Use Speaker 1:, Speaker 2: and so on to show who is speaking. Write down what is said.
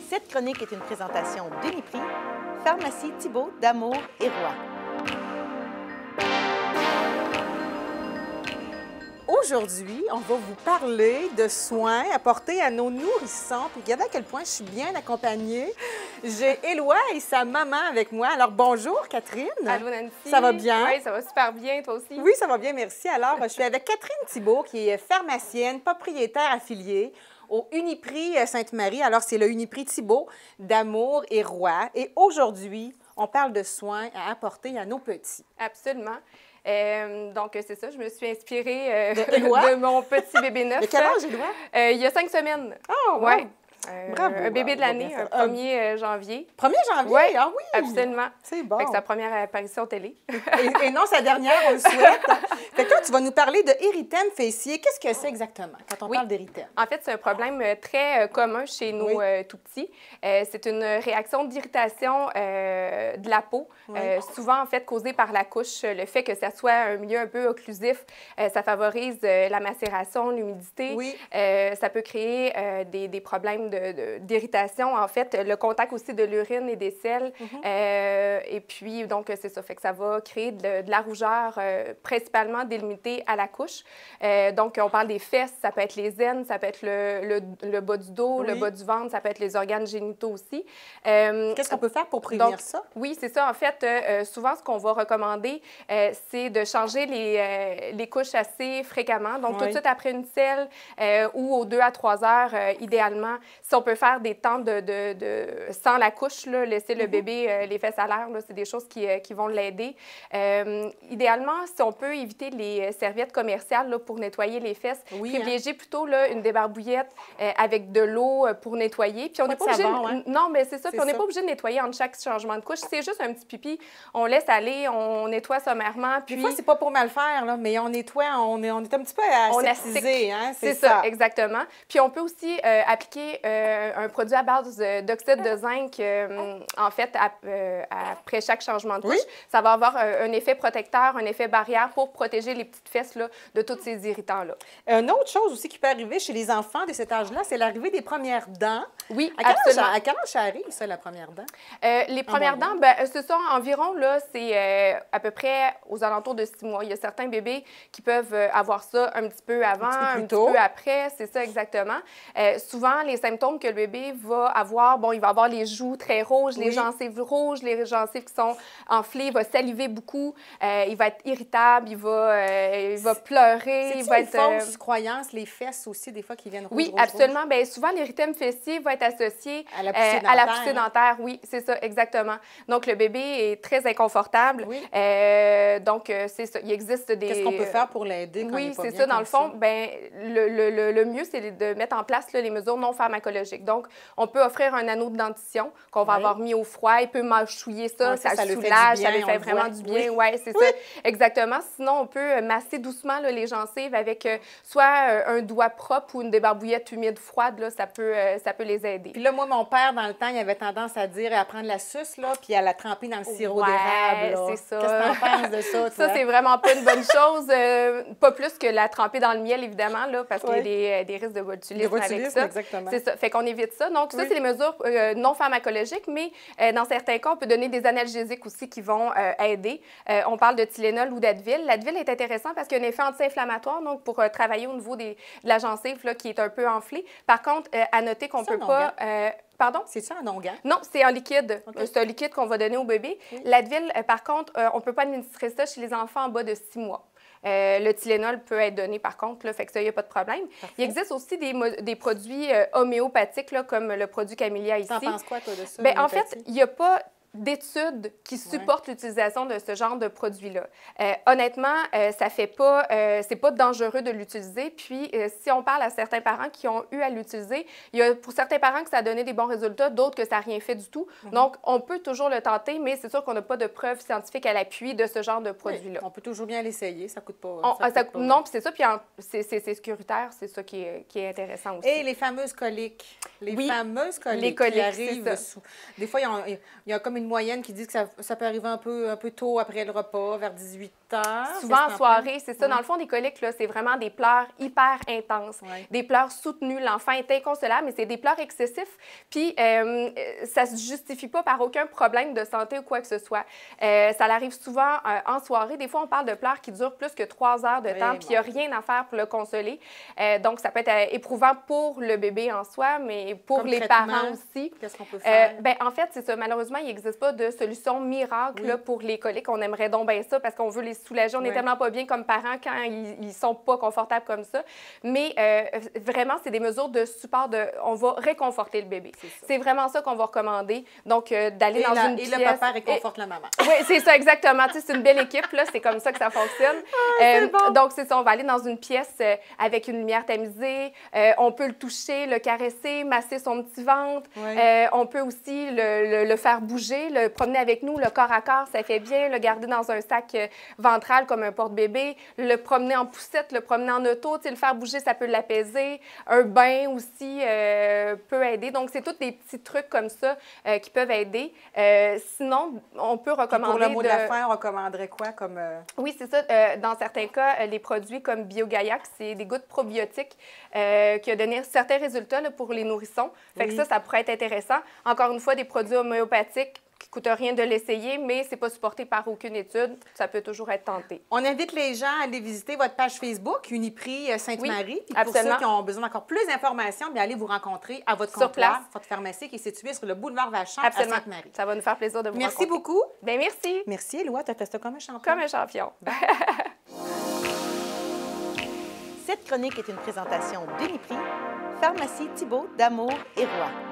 Speaker 1: Cette chronique est une présentation d'Uniprix, Pharmacie Thibault d'Amour et Roi. Aujourd'hui, on va vous parler de soins apportés à nos nourrissons. Puis regardez à quel point je suis bien accompagnée. J'ai Éloi et sa maman avec moi. Alors bonjour Catherine.
Speaker 2: Allô Nancy.
Speaker 1: Ça va bien?
Speaker 2: Oui, ça va super bien, toi aussi?
Speaker 1: Oui, ça va bien, merci. Alors, je suis avec Catherine Thibault, qui est pharmacienne, propriétaire affiliée au Uniprix Sainte-Marie. Alors, c'est le Uniprix Thibault d'Amour et Roi. Et aujourd'hui, on parle de soins à apporter à nos petits.
Speaker 2: Absolument. Donc, c'est ça, je me suis inspirée
Speaker 1: de
Speaker 2: mon petit bébé neuf.
Speaker 1: De quel âge, Éloi?
Speaker 2: Il y a 5 semaines.
Speaker 1: Oh, wow.
Speaker 2: Ouais.
Speaker 1: Bravo.
Speaker 2: Un bébé de l'année, 1er janvier.
Speaker 1: 1er janvier?
Speaker 2: Oui,
Speaker 1: ah oui!
Speaker 2: Absolument.
Speaker 1: C'est bon.
Speaker 2: Fait que sa première apparition télé.
Speaker 1: et non sa dernière, on le souhaite. Fait que toi, tu vas nous parler de érythème fessier. Qu'est-ce que c'est exactement quand on parle d'érythème?
Speaker 2: En fait, c'est un problème très commun chez nos tout-petits. C'est une réaction d'irritation de la peau, souvent en fait causée par la couche. Le fait que ça soit un milieu un peu occlusif, ça favorise la macération, l'humidité.
Speaker 1: Oui.
Speaker 2: Ça peut créer des problèmes d'irritation. En fait, le contact aussi de l'urine et des selles. Et puis, donc, c'est ça. Fait que ça va créer de la rougeur, principalement délimitée à la couche. Donc, on parle des fesses, ça peut être les aines, ça peut être le bas du dos, le bas du ventre, ça peut être les organes génitaux aussi.
Speaker 1: Qu'est-ce qu'on peut faire pour prévenir ça?
Speaker 2: Oui, c'est ça. En fait, souvent, ce qu'on va recommander, c'est de changer les couches assez fréquemment. Donc, tout de suite après une selle ou aux 2 à 3 heures, idéalement. Si on peut faire des temps sans la couche, là, laisser le bébé les fesses à l'air, c'est des choses qui vont l'aider. Idéalement, si on peut éviter les serviettes commerciales là, pour nettoyer les fesses, privilégier plutôt là, une débarbouillette avec de l'eau pour nettoyer. Puis on n'est pas obligé Non, mais c'est ça. Puis on n'est pas obligé de nettoyer entre chaque changement de couche. C'est juste un petit pipi. On laisse aller, on nettoie sommairement. Puis...
Speaker 1: Des fois, c'est pas pour mal faire, là, mais on nettoie, on est un petit peu aseptisé. Hein?
Speaker 2: C'est ça, exactement. Puis on peut aussi appliquer un produit à base d'oxyde de zinc, en fait, après chaque changement de couche. Ça va avoir un effet protecteur, un effet barrière pour protéger les petites fesses là, de tous ces irritants-là.
Speaker 1: Une autre chose aussi qui peut arriver chez les enfants de cet âge-là, c'est l'arrivée des premières dents.
Speaker 2: Oui,
Speaker 1: absolument. À quel âge ça arrive, ça, la première dent?
Speaker 2: Les premières dents, ben, ce sont environ, là, c'est à peu près aux alentours de 6 mois. Il y a certains bébés qui peuvent avoir ça un petit peu avant, un petit peu après. C'est ça, exactement. Souvent, les symptômes que le bébé va avoir, bon, il va avoir les joues très rouges, les gencives rouges, les gencives qui sont enflées, il va saliver beaucoup, il va être irritable, il va pleurer.
Speaker 1: C'est
Speaker 2: une
Speaker 1: fausse croyance, les fesses aussi, des fois, qui viennent rouges.
Speaker 2: Oui, absolument. Bien, souvent, l'érythème fessier va être associé
Speaker 1: à la poussée
Speaker 2: dentaire. Oui, c'est ça, exactement. Donc, le bébé est très inconfortable. Donc, c'est ça. Il existe des...
Speaker 1: Qu'est-ce qu'on peut faire pour l'aider quand il est pas bien?
Speaker 2: C'est ça. Dans le fond, bien, le mieux, c'est de mettre en place là, les mesures non pharmacologiques. Donc, on peut offrir un anneau de dentition qu'on va avoir mis au froid. Il peut mâchouiller ça, ça le soulage, ça lui fait vraiment du bien. Oui, c'est ça. Exactement. Sinon, on peut masser doucement là, les gencives avec soit un doigt propre ou une débarbouillette humide froide. Là, ça peut les aider.
Speaker 1: Puis là, moi, mon père, dans le temps, il avait tendance à dire à prendre la suce, là, puis à la tremper dans le sirop d'érable.
Speaker 2: C'est ça.
Speaker 1: Qu'est-ce que t'en penses de ça, toi?
Speaker 2: Ça, c'est vraiment pas une bonne chose. Pas plus que la tremper dans le miel, évidemment, là, parce qu'il y a des risques de botulisme avec ça.
Speaker 1: Exactement.
Speaker 2: C'est ça. Fait qu'on évite ça. Donc, ça, c'est les mesures non pharmacologiques, mais dans certains cas, on peut donner des analgésiques aussi qui vont aider. On parle de Tylenol ou d'Advil. L'Advil est intéressant parce qu'il y a un effet anti-inflammatoire, donc pour travailler au niveau de la gencive là, qui est un peu enflée. Par contre, à noter qu'on ne peut pas... Pardon?
Speaker 1: C'est ça en onguent?
Speaker 2: Non, c'est en liquide. C'est un liquide qu'on va donner au bébé. L'Advil, par contre, on ne peut pas administrer ça chez les enfants en bas de 6 mois. Le Tylenol peut être donné, par contre, là, fait que ça, il n'y a pas de problème. Parfait. Il existe aussi des produits homéopathiques, là, comme le produit Camellia ici.
Speaker 1: Tu en penses quoi, toi, de ça?
Speaker 2: Bien, en fait, il n'y a pas d'études qui supportent l'utilisation de ce genre de produit-là. Honnêtement, ça fait pas, c'est pas dangereux de l'utiliser. Puis, si on parle à certains parents qui ont eu à l'utiliser, il y a pour certains parents que ça a donné des bons résultats, d'autres que ça n'a rien fait du tout. Donc, on peut toujours le tenter, mais c'est sûr qu'on n'a pas de preuves scientifiques à l'appui de ce genre de produit-là.
Speaker 1: On peut toujours bien l'essayer, ça coûte pas.
Speaker 2: Non, puis c'est ça, puis c'est sécuritaire, c'est ça qui est intéressant aussi.
Speaker 1: Et les fameuses coliques? Les
Speaker 2: Oui,
Speaker 1: fameuses coliques,
Speaker 2: les coliques,
Speaker 1: qui
Speaker 2: c'est
Speaker 1: arrivent
Speaker 2: ça.
Speaker 1: Des fois, il y a comme une moyenne qui dit que ça peut arriver un peu tôt après le repas, vers 18 heures.
Speaker 2: Souvent en soirée, c'est ça. Dans le fond, des coliques, là, c'est vraiment des pleurs hyper intenses, des pleurs soutenues. L'enfant est inconsolable, mais c'est des pleurs excessifs. Puis, ça ne se justifie pas par aucun problème de santé ou quoi que ce soit. Ça arrive souvent en soirée. Des fois, on parle de pleurs qui durent plus que 3 heures de temps, puis il n'y a rien à faire pour le consoler. Donc, ça peut être éprouvant pour le bébé en soi, mais pour
Speaker 1: comme
Speaker 2: les
Speaker 1: traitement,
Speaker 2: parents aussi.
Speaker 1: Qu'est-ce qu'on peut faire?
Speaker 2: En fait, c'est ça. Malheureusement, il n'existe pas de solution miracle là, pour les coliques. On aimerait donc bien ça parce qu'on veut les soulager. On n'est tellement pas bien comme parents quand ils sont pas confortables comme ça. Mais vraiment, c'est des mesures de support. On va réconforter le bébé. C'est vraiment ça qu'on va recommander. Donc, d'aller dans une pièce...
Speaker 1: Et le papa réconforte la maman.
Speaker 2: Oui, c'est ça, exactement. Tu sais, c'est une belle équipe, là. C'est comme ça que ça fonctionne. Bon. Donc, c'est ça. On va aller dans une pièce avec une lumière tamisée. On peut le toucher, le caresser, masser son petit ventre. On peut aussi le faire bouger, le promener avec nous, le corps à corps, ça fait bien. Le garder dans un sac ventral comme un porte-bébé. Le promener en poussette, le promener en auto. Tu sais, le faire bouger, ça peut l'apaiser. Un bain aussi peut aider. Donc, c'est tous des petits trucs comme ça qui peuvent aider. Sinon, on peut recommander...
Speaker 1: Pour le mot de la fin, on recommanderait quoi comme...
Speaker 2: Oui, c'est ça. Dans certains cas, les produits comme BioGaiac, c'est des gouttes probiotiques qui ont donné certains résultats là, pour les nourrissons. Fait que ça pourrait être intéressant. Encore une fois, des produits homéopathiques qui ne coûtent rien de l'essayer, mais ce n'est pas supporté par aucune étude. Ça peut toujours être tenté.
Speaker 1: On invite les gens à aller visiter votre page Facebook, Uniprix Sainte-Marie.
Speaker 2: Oui,
Speaker 1: pour ceux qui ont besoin d'encore plus d'informations, bien allez vous rencontrer à votre comptoir, votre pharmacie qui est située sur le boulevard Vachon à Sainte-Marie.
Speaker 2: Ça va nous faire plaisir de vous rencontrer.
Speaker 1: Merci beaucoup.
Speaker 2: Bien, merci.
Speaker 1: Merci, Éloi. Tu as fait ça comme un champion.
Speaker 2: Comme un champion.
Speaker 3: Cette chronique est une présentation d'Uniprix, Pharmacie Thibault d'Amour et Roi.